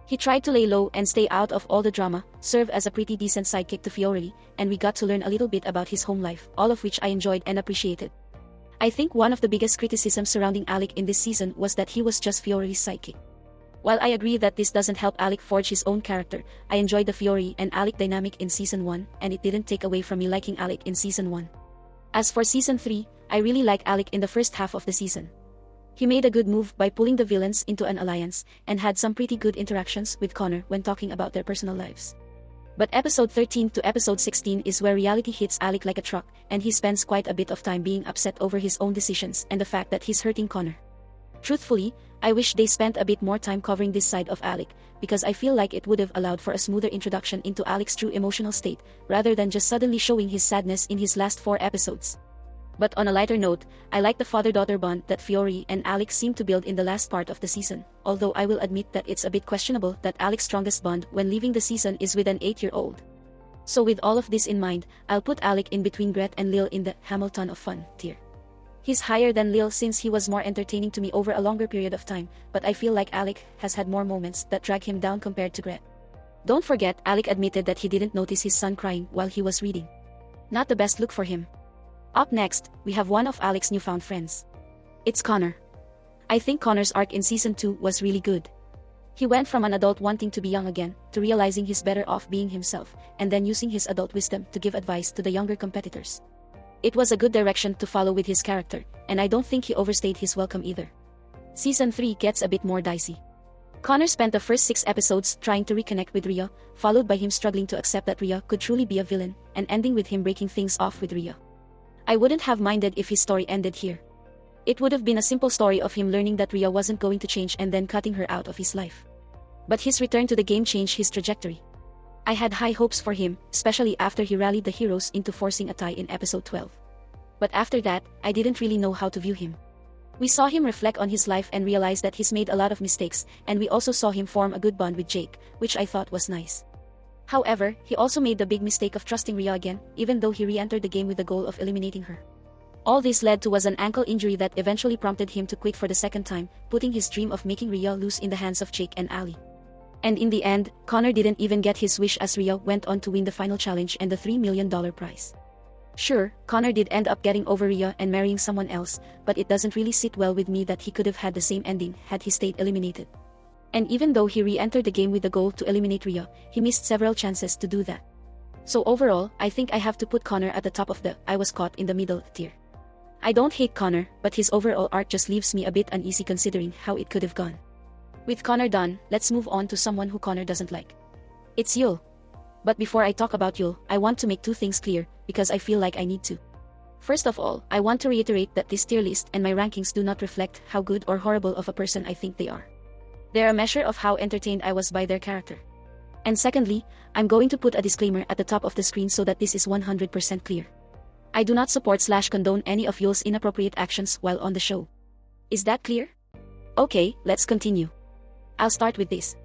He tried to lay low and stay out of all the drama, serve as a pretty decent sidekick to Fiore, and we got to learn a little bit about his home life, all of which I enjoyed and appreciated. I think one of the biggest criticisms surrounding Alec in this season was that he was just Fiore's sidekick. While I agree that this doesn't help Alec forge his own character, I enjoyed the Fiore and Alec dynamic in Season 1, and it didn't take away from me liking Alec in Season 1. As for Season 3, I really like Alec in the first half of the season. He made a good move by pulling the villains into an alliance, and had some pretty good interactions with Connor when talking about their personal lives. But episode 13 to episode 16 is where reality hits Alec like a truck, and he spends quite a bit of time being upset over his own decisions and the fact that he's hurting Connor. Truthfully, I wish they spent a bit more time covering this side of Alec, because I feel like it would have allowed for a smoother introduction into Alec's true emotional state, rather than just suddenly showing his sadness in his last 4 episodes. But on a lighter note, I like the father-daughter bond that Fiore and Alec seem to build in the last part of the season, although I will admit that it's a bit questionable that Alec's strongest bond when leaving the season is with an 8-year-old. So with all of this in mind, I'll put Alec in between Grett and Lill in the Hamilton of Fun tier. He's higher than Lill since he was more entertaining to me over a longer period of time, but I feel like Alec has had more moments that drag him down compared to Grett. Don't forget, Alec admitted that he didn't notice his son crying while he was reading. Not the best look for him. Up next, we have one of Alec's newfound friends. It's Connor. I think Connor's arc in Season 2 was really good. He went from an adult wanting to be young again, to realizing he's better off being himself, and then using his adult wisdom to give advice to the younger competitors. It was a good direction to follow with his character, and I don't think he overstayed his welcome either. Season 3 gets a bit more dicey. Connor spent the first 6 episodes trying to reconnect with Riya, followed by him struggling to accept that Riya could truly be a villain, and ending with him breaking things off with Riya. I wouldn't have minded if his story ended here. It would have been a simple story of him learning that Riya wasn't going to change and then cutting her out of his life. But his return to the game changed his trajectory. I had high hopes for him, especially after he rallied the heroes into forcing a tie in episode 12. But after that, I didn't really know how to view him. We saw him reflect on his life and realize that he's made a lot of mistakes, and we also saw him form a good bond with Jake, which I thought was nice. However, he also made the big mistake of trusting Riya again, even though he re-entered the game with the goal of eliminating her. All this led to was an ankle injury that eventually prompted him to quit for the second time, putting his dream of making Riya lose in the hands of Jake and Ali. And in the end, Connor didn't even get his wish as Riya went on to win the final challenge and the $3 million prize. Sure, Connor did end up getting over Riya and marrying someone else, but it doesn't really sit well with me that he could have had the same ending had he stayed eliminated. And even though he re-entered the game with the goal to eliminate Riya, he missed several chances to do that. So overall, I think I have to put Connor at the top of the I was caught in the middle tier. I don't hate Connor, but his overall arc just leaves me a bit uneasy considering how it could have gone. With Connor done, let's move on to someone who Connor doesn't like. It's Lill. But before I talk about Lill, I want to make two things clear, because I feel like I need to. First of all, I want to reiterate that this tier list and my rankings do not reflect how good or horrible of a person I think they are. They're a measure of how entertained I was by their character. And secondly, I'm going to put a disclaimer at the top of the screen so that this is 100% clear. I do not support/condone any of Lill's inappropriate actions while on the show. Is that clear? Okay, let's continue. I'll start with this.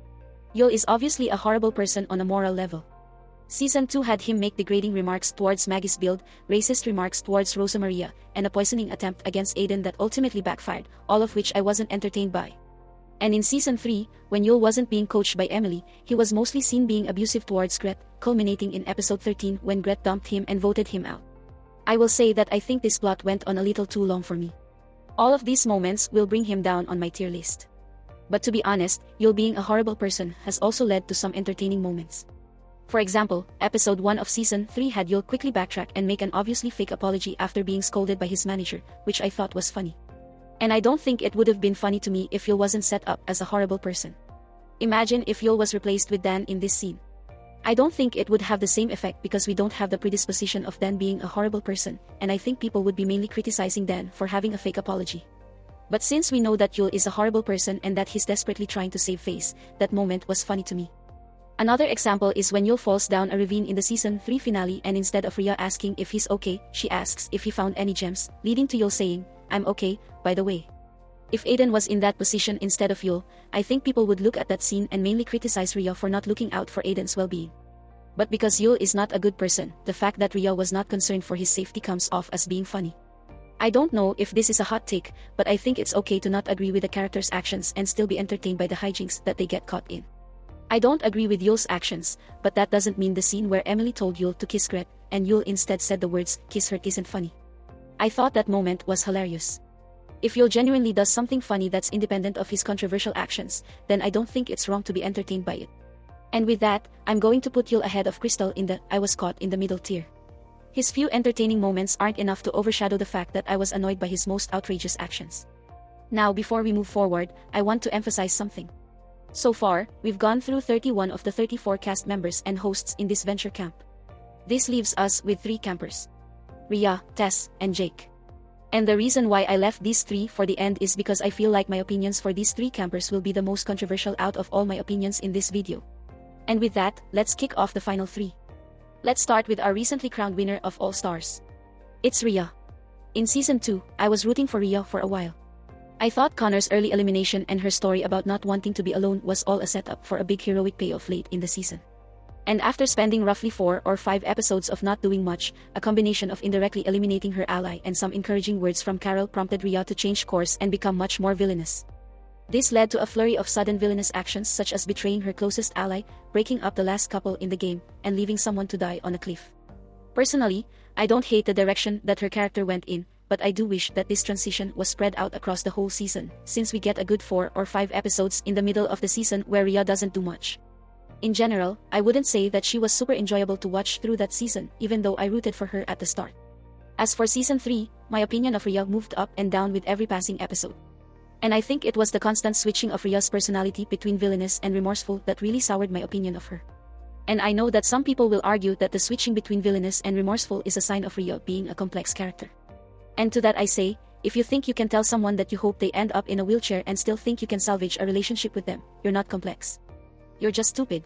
Lill is obviously a horrible person on a moral level. Season 2 had him make degrading remarks towards Maggy's build, racist remarks towards Rosa Maria, and a poisoning attempt against Aiden that ultimately backfired, all of which I wasn't entertained by. And in Season 3, when Lill wasn't being coached by Emily, he was mostly seen being abusive towards Grett, culminating in episode 13 when Grett dumped him and voted him out. I will say that I think this plot went on a little too long for me. All of these moments will bring him down on my tier list. But to be honest, Lill being a horrible person has also led to some entertaining moments. For example, episode 1 of season 3 had Lill quickly backtrack and make an obviously fake apology after being scolded by his manager, which I thought was funny. And I don't think it would have been funny to me if Lill wasn't set up as a horrible person. Imagine if Lill was replaced with Dan in this scene. I don't think it would have the same effect because we don't have the predisposition of Dan being a horrible person, and I think people would be mainly criticizing Dan for having a fake apology. But since we know that Lill is a horrible person and that he's desperately trying to save face, that moment was funny to me. Another example is when Lill falls down a ravine in the season 3 finale and instead of Riya asking if he's okay, she asks if he found any gems, leading to Lill saying, "I'm okay, by the way." If Aiden was in that position instead of Lill, I think people would look at that scene and mainly criticize Riya for not looking out for Aiden's well-being. But because Lill is not a good person, the fact that Riya was not concerned for his safety comes off as being funny. I don't know if this is a hot take, but I think it's okay to not agree with the character's actions and still be entertained by the hijinks that they get caught in. I don't agree with Lill's actions, but that doesn't mean the scene where Emily told Lill to kiss Grett, and Lill instead said the words, "kiss her" isn't funny. I thought that moment was hilarious. If Lill genuinely does something funny that's independent of his controversial actions, then I don't think it's wrong to be entertained by it. And with that, I'm going to put Lill ahead of Kristal in the "I was caught" in the middle tier. His few entertaining moments aren't enough to overshadow the fact that I was annoyed by his most outrageous actions. Now before we move forward, I want to emphasize something. So far, we've gone through 31 of the 34 cast members and hosts in Disventure Camp. This leaves us with 3 campers: Riya, Tess, and Jake. And the reason why I left these 3 for the end is because I feel like my opinions for these 3 campers will be the most controversial out of all my opinions in this video. And with that, let's kick off the final 3. Let's start with our recently crowned winner of All Stars. It's Riya. In Season 2, I was rooting for Riya for a while. I thought Connor's early elimination and her story about not wanting to be alone was all a setup for a big heroic payoff late in the season. And after spending roughly 4 or 5 episodes of not doing much, a combination of indirectly eliminating her ally and some encouraging words from Karol prompted Riya to change course and become much more villainous. This led to a flurry of sudden villainous actions such as betraying her closest ally, breaking up the last couple in the game, and leaving someone to die on a cliff. Personally, I don't hate the direction that her character went in, but I do wish that this transition was spread out across the whole season, since we get a good 4 or 5 episodes in the middle of the season where Riya doesn't do much. In general, I wouldn't say that she was super enjoyable to watch through that season, even though I rooted for her at the start. As for Season 3, my opinion of Riya moved up and down with every passing episode. And I think it was the constant switching of Riya's personality between villainous and remorseful that really soured my opinion of her. And I know that some people will argue that the switching between villainous and remorseful is a sign of Riya being a complex character. And to that I say, if you think you can tell someone that you hope they end up in a wheelchair and still think you can salvage a relationship with them, you're not complex. You're just stupid.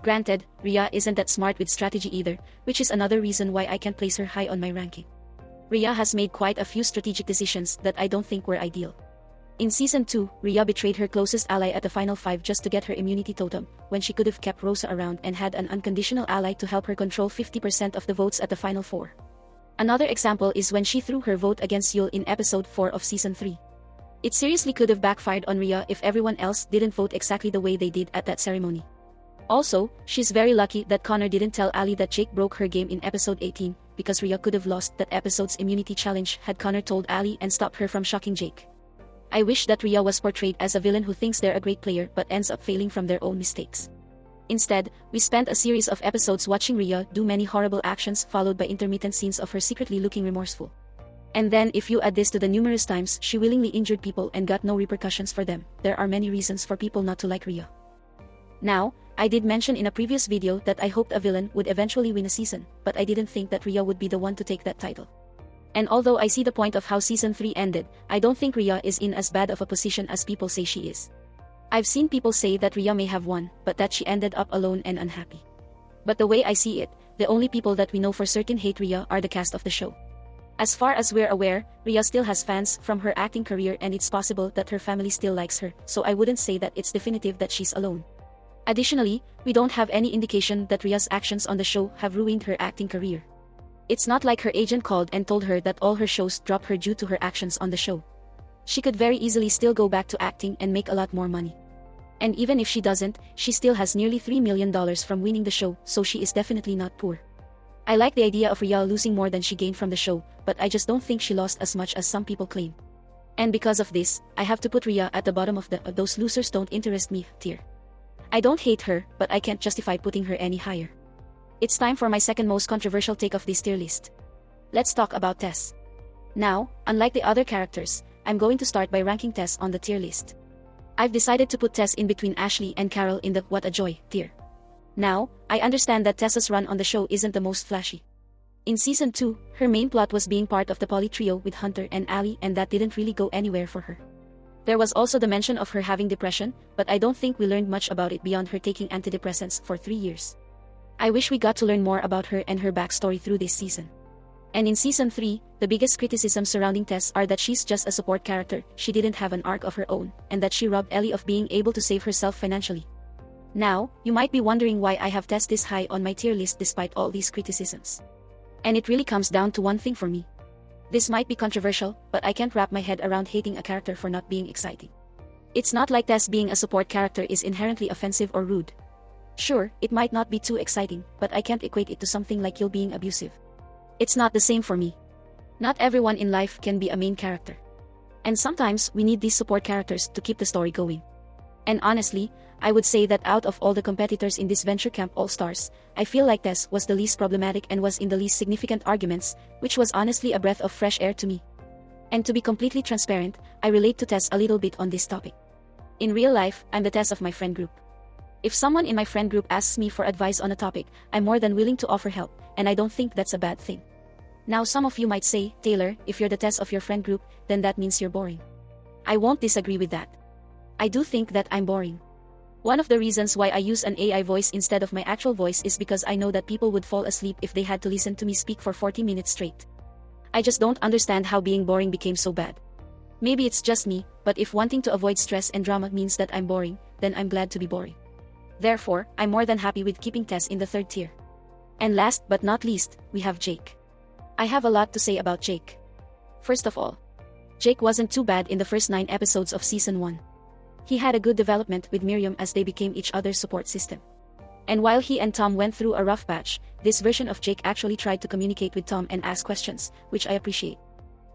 Granted, Riya isn't that smart with strategy either, which is another reason why I can't place her high on my ranking. Riya has made quite a few strategic decisions that I don't think were ideal. In Season 2, Riya betrayed her closest ally at the final 5 just to get her immunity totem, when she could have kept Rosa around and had an unconditional ally to help her control 50% of the votes at the final 4. Another example is when she threw her vote against Lill in episode 4 of Season 3. It seriously could have backfired on Riya if everyone else didn't vote exactly the way they did at that ceremony. Also, she's very lucky that Connor didn't tell Allie that Jake broke her game in episode 18, because Riya could have lost that episode's immunity challenge had Connor told Allie and stopped her from shocking Jake. I wish that Riya was portrayed as a villain who thinks they're a great player but ends up failing from their own mistakes. Instead, we spent a series of episodes watching Riya do many horrible actions followed by intermittent scenes of her secretly looking remorseful. And then if you add this to the numerous times she willingly injured people and got no repercussions for them, there are many reasons for people not to like Riya. Now, I did mention in a previous video that I hoped a villain would eventually win a season, but I didn't think that Riya would be the one to take that title. And although I see the point of how season 3 ended, I don't think Riya is in as bad of a position as people say she is. I've seen people say that Riya may have won, but that she ended up alone and unhappy. But the way I see it, the only people that we know for certain hate Riya are the cast of the show. As far as we're aware, Riya still has fans from her acting career and it's possible that her family still likes her, so I wouldn't say that it's definitive that she's alone. Additionally, we don't have any indication that Riya's actions on the show have ruined her acting career. It's not like her agent called and told her that all her shows dropped her due to her actions on the show. She could very easily still go back to acting and make a lot more money. And even if she doesn't, she still has nearly $3 million from winning the show, so she is definitely not poor. I like the idea of Riya losing more than she gained from the show, but I just don't think she lost as much as some people claim. And because of this, I have to put Riya at the bottom of the those losers don't interest me tier. I don't hate her, but I can't justify putting her any higher. It's time for my second most controversial take of this tier list. Let's talk about Tess. Now, unlike the other characters, I'm going to start by ranking Tess on the tier list. I've decided to put Tess in between Ashley and Karol in the what a joy tier. Now, I understand that Tess's run on the show isn't the most flashy. In season 2, her main plot was being part of the poly trio with Hunter and Allie, and that didn't really go anywhere for her. There was also the mention of her having depression, but I don't think we learned much about it beyond her taking antidepressants for 3 years. I wish we got to learn more about her and her backstory through this season. And in season 3, the biggest criticisms surrounding Tess are that she's just a support character, she didn't have an arc of her own, and that she robbed Ellie of being able to save herself financially. Now, you might be wondering why I have Tess this high on my tier list despite all these criticisms. And it really comes down to one thing for me. This might be controversial, but I can't wrap my head around hating a character for not being exciting. It's not like Tess being a support character is inherently offensive or rude. Sure, it might not be too exciting, but I can't equate it to something like Lill being abusive. It's not the same for me. Not everyone in life can be a main character. And sometimes we need these support characters to keep the story going. And honestly, I would say that out of all the competitors in Disventure Camp All Stars, I feel like Tess was the least problematic and was in the least significant arguments, which was honestly a breath of fresh air to me. And to be completely transparent, I relate to Tess a little bit on this topic. In real life, I'm the Tess of my friend group. If someone in my friend group asks me for advice on a topic, I'm more than willing to offer help, and I don't think that's a bad thing. Now some of you might say, Taylor, if you're the Tess of your friend group, then that means you're boring. I won't disagree with that. I do think that I'm boring. One of the reasons why I use an AI voice instead of my actual voice is because I know that people would fall asleep if they had to listen to me speak for 40 minutes straight. I just don't understand how being boring became so bad. Maybe it's just me, but if wanting to avoid stress and drama means that I'm boring, then I'm glad to be boring. Therefore, I'm more than happy with keeping Tess in the third tier. And last but not least, we have Jake. I have a lot to say about Jake. First of all, Jake wasn't too bad in the first 9 episodes of season 1. He had a good development with Miriam as they became each other's support system. And while he and Tom went through a rough patch, this version of Jake actually tried to communicate with Tom and ask questions, which I appreciate.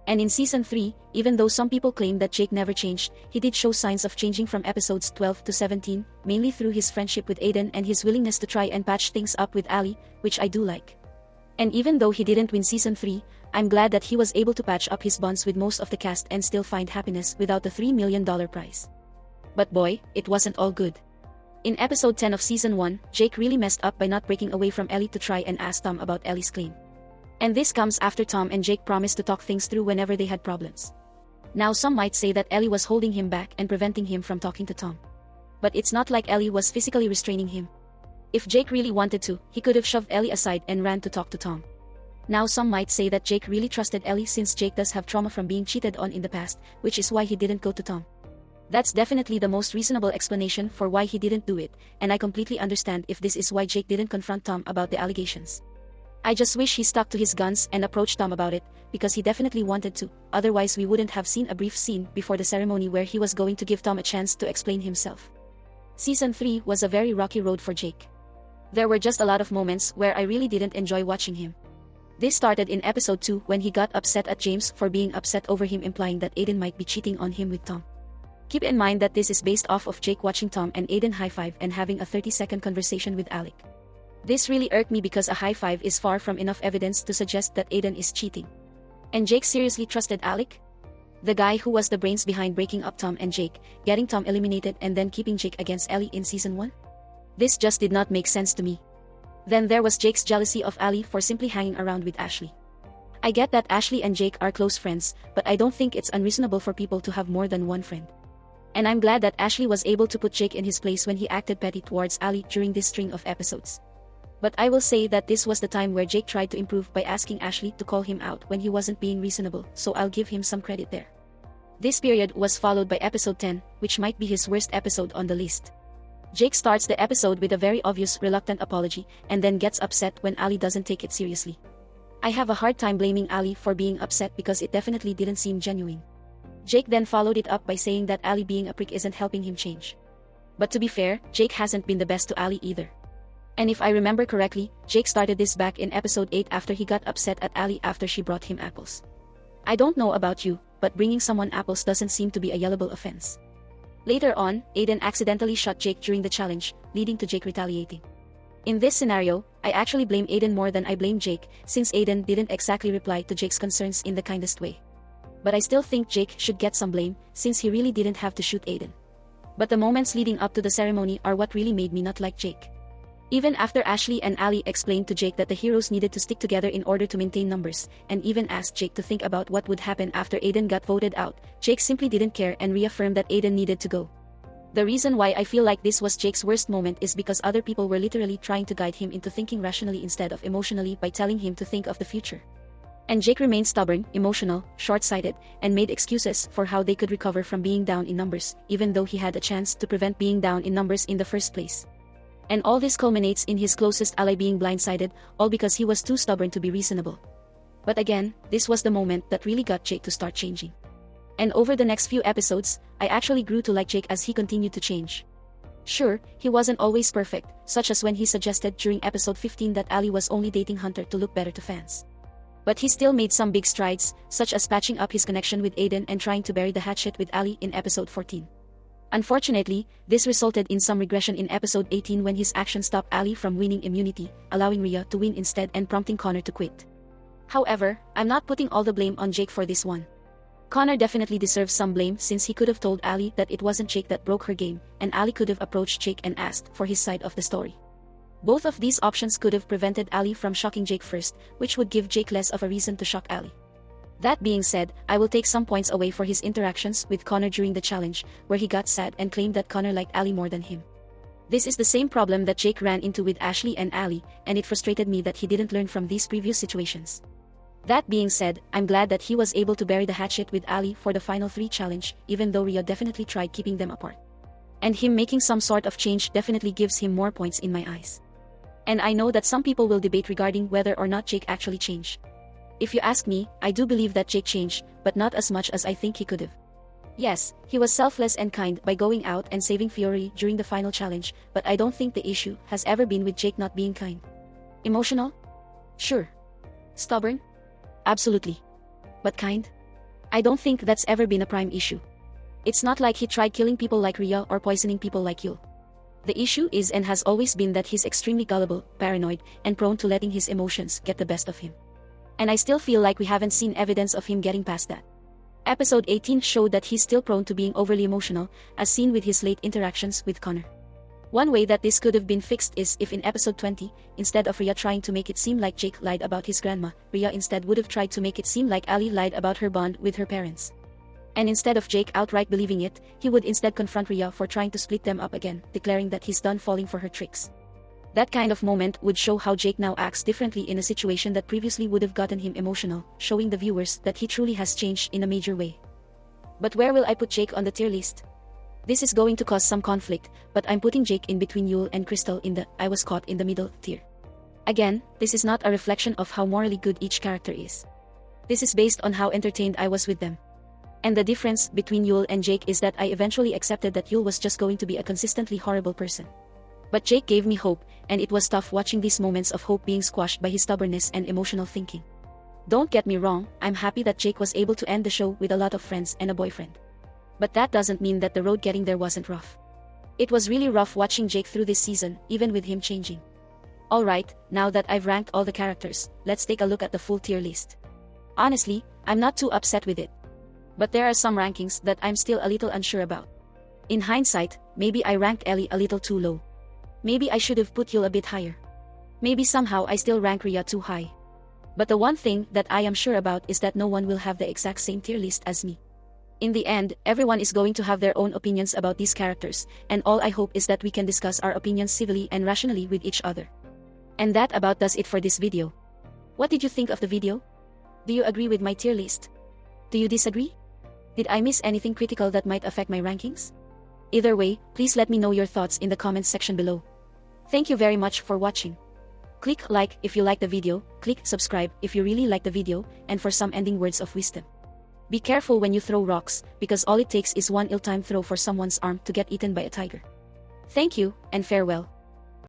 And in season 3, even though some people claim that Jake never changed, he did show signs of changing from episodes 12 to 17, mainly through his friendship with Aiden and his willingness to try and patch things up with Ellie, which I do like. And even though he didn't win season 3, I'm glad that he was able to patch up his bonds with most of the cast and still find happiness without the $3 million prize. But boy, it wasn't all good. In episode 10 of season 1, Jake really messed up by not breaking away from Ellie to try and ask Tom about Ellie's claim. And this comes after Tom and Jake promised to talk things through whenever they had problems. Now some might say that Ellie was holding him back and preventing him from talking to Tom. But it's not like Ellie was physically restraining him. If Jake really wanted to, he could have shoved Ellie aside and ran to talk to Tom. Now some might say that Jake really trusted Ellie since Jake does have trauma from being cheated on in the past, which is why he didn't go to Tom. That's definitely the most reasonable explanation for why he didn't do it, and I completely understand if this is why Jake didn't confront Tom about the allegations. I just wish he stuck to his guns and approached Tom about it, because he definitely wanted to, otherwise we wouldn't have seen a brief scene before the ceremony where he was going to give Tom a chance to explain himself. Season 3 was a very rocky road for Jake. There were just a lot of moments where I really didn't enjoy watching him. This started in episode 2 when he got upset at James for being upset over him implying that Aiden might be cheating on him with Tom. Keep in mind that this is based off of Jake watching Tom and Aiden high-five and having a 30-second conversation with Alec. This really irked me because a high-five is far from enough evidence to suggest that Aiden is cheating. And Jake seriously trusted Alec? The guy who was the brains behind breaking up Tom and Jake, getting Tom eliminated and then keeping Jake against Ellie in season 1? This just did not make sense to me. Then there was Jake's jealousy of Ellie for simply hanging around with Ashley. I get that Ashley and Jake are close friends, but I don't think it's unreasonable for people to have more than one friend. And I'm glad that Ashley was able to put Jake in his place when he acted petty towards Ellie during this string of episodes. But I will say that this was the time where Jake tried to improve by asking Ashley to call him out when he wasn't being reasonable, so I'll give him some credit there. This period was followed by episode 10, which might be his worst episode on the list. Jake starts the episode with a very obvious reluctant apology and then gets upset when Ellie doesn't take it seriously. I have a hard time blaming Ellie for being upset because it definitely didn't seem genuine. Jake then followed it up by saying that Ellie being a prick isn't helping him change. But to be fair, Jake hasn't been the best to Ellie either. And if I remember correctly, Jake started this back in episode 8 after he got upset at Ellie after she brought him apples. I don't know about you, but bringing someone apples doesn't seem to be a yellable offense. Later on, Aiden accidentally shot Jake during the challenge, leading to Jake retaliating. In this scenario, I actually blame Aiden more than I blame Jake, since Aiden didn't exactly reply to Jake's concerns in the kindest way. But I still think Jake should get some blame, since he really didn't have to shoot Aiden. But the moments leading up to the ceremony are what really made me not like Jake. Even after Ashley and Ellie explained to Jake that the heroes needed to stick together in order to maintain numbers, and even asked Jake to think about what would happen after Aiden got voted out, Jake simply didn't care and reaffirmed that Aiden needed to go. The reason why I feel like this was Jake's worst moment is because other people were literally trying to guide him into thinking rationally instead of emotionally by telling him to think of the future. And Jake remained stubborn, emotional, short-sighted, and made excuses for how they could recover from being down in numbers, even though he had a chance to prevent being down in numbers in the first place. And all this culminates in his closest ally being blindsided, all because he was too stubborn to be reasonable. But again, this was the moment that really got Jake to start changing. And over the next few episodes, I actually grew to like Jake as he continued to change. Sure, he wasn't always perfect, such as when he suggested during episode 15 that Ellie was only dating Hunter to look better to fans. But he still made some big strides, such as patching up his connection with Aiden and trying to bury the hatchet with Ellie in episode 14. Unfortunately, this resulted in some regression in episode 18 when his actions stopped Ellie from winning immunity, allowing Riya to win instead and prompting Connor to quit. However, I'm not putting all the blame on Jake for this one. Connor definitely deserves some blame since he could have told Ellie that it wasn't Jake that broke her game, and Ellie could have approached Jake and asked for his side of the story. Both of these options could have prevented Ellie from shocking Jake first, which would give Jake less of a reason to shock Ellie. That being said, I will take some points away for his interactions with Connor during the challenge, where he got sad and claimed that Connor liked Ellie more than him. This is the same problem that Jake ran into with Ashley and Ellie, and it frustrated me that he didn't learn from these previous situations. That being said, I'm glad that he was able to bury the hatchet with Ellie for the final 3 challenge, even though Riya definitely tried keeping them apart. And him making some sort of change definitely gives him more points in my eyes. And I know that some people will debate regarding whether or not Jake actually changed. If you ask me, I do believe that Jake changed, but not as much as I think he could have. Yes, he was selfless and kind by going out and saving Fiore during the final challenge, but I don't think the issue has ever been with Jake not being kind. Emotional? Sure. Stubborn? Absolutely. But kind? I don't think that's ever been a prime issue. It's not like he tried killing people like Riya or poisoning people like Lill. The issue is and has always been that he's extremely gullible, paranoid, and prone to letting his emotions get the best of him. And I still feel like we haven't seen evidence of him getting past that. Episode 18 showed that he's still prone to being overly emotional, as seen with his late interactions with Connor. One way that this could have been fixed is if in episode 20, instead of Riya trying to make it seem like Jake lied about his grandma, Riya instead would have tried to make it seem like Ellie lied about her bond with her parents. And instead of Jake outright believing it, he would instead confront Riya for trying to split them up again, declaring that he's done falling for her tricks. That kind of moment would show how Jake now acts differently in a situation that previously would have gotten him emotional, showing the viewers that he truly has changed in a major way. But where will I put Jake on the tier list? This is going to cause some conflict, but I'm putting Jake in between Lill and Kristal in the I was caught in the middle tier. Again, this is not a reflection of how morally good each character is. This is based on how entertained I was with them. And the difference between Lill and Jake is that I eventually accepted that Lill was just going to be a consistently horrible person. But Jake gave me hope, and it was tough watching these moments of hope being squashed by his stubbornness and emotional thinking. Don't get me wrong, I'm happy that Jake was able to end the show with a lot of friends and a boyfriend. But that doesn't mean that the road getting there wasn't rough. It was really rough watching Jake through this season, even with him changing. Alright, now that I've ranked all the characters, let's take a look at the full tier list. Honestly, I'm not too upset with it. But there are some rankings that I'm still a little unsure about. In hindsight, maybe I ranked Ellie a little too low. Maybe I should have put Yul a bit higher. Maybe somehow I still rank Riya too high. But the one thing that I am sure about is that no one will have the exact same tier list as me. In the end, everyone is going to have their own opinions about these characters, and all I hope is that we can discuss our opinions civilly and rationally with each other. And that about does it for this video. What did you think of the video? Do you agree with my tier list? Do you disagree? Did I miss anything critical that might affect my rankings? Either way, please let me know your thoughts in the comments section below. Thank you very much for watching. Click like if you like the video, click subscribe if you really like the video, and for some ending words of wisdom. Be careful when you throw rocks, because all it takes is one ill-timed throw for someone's arm to get eaten by a tiger. Thank you, and farewell.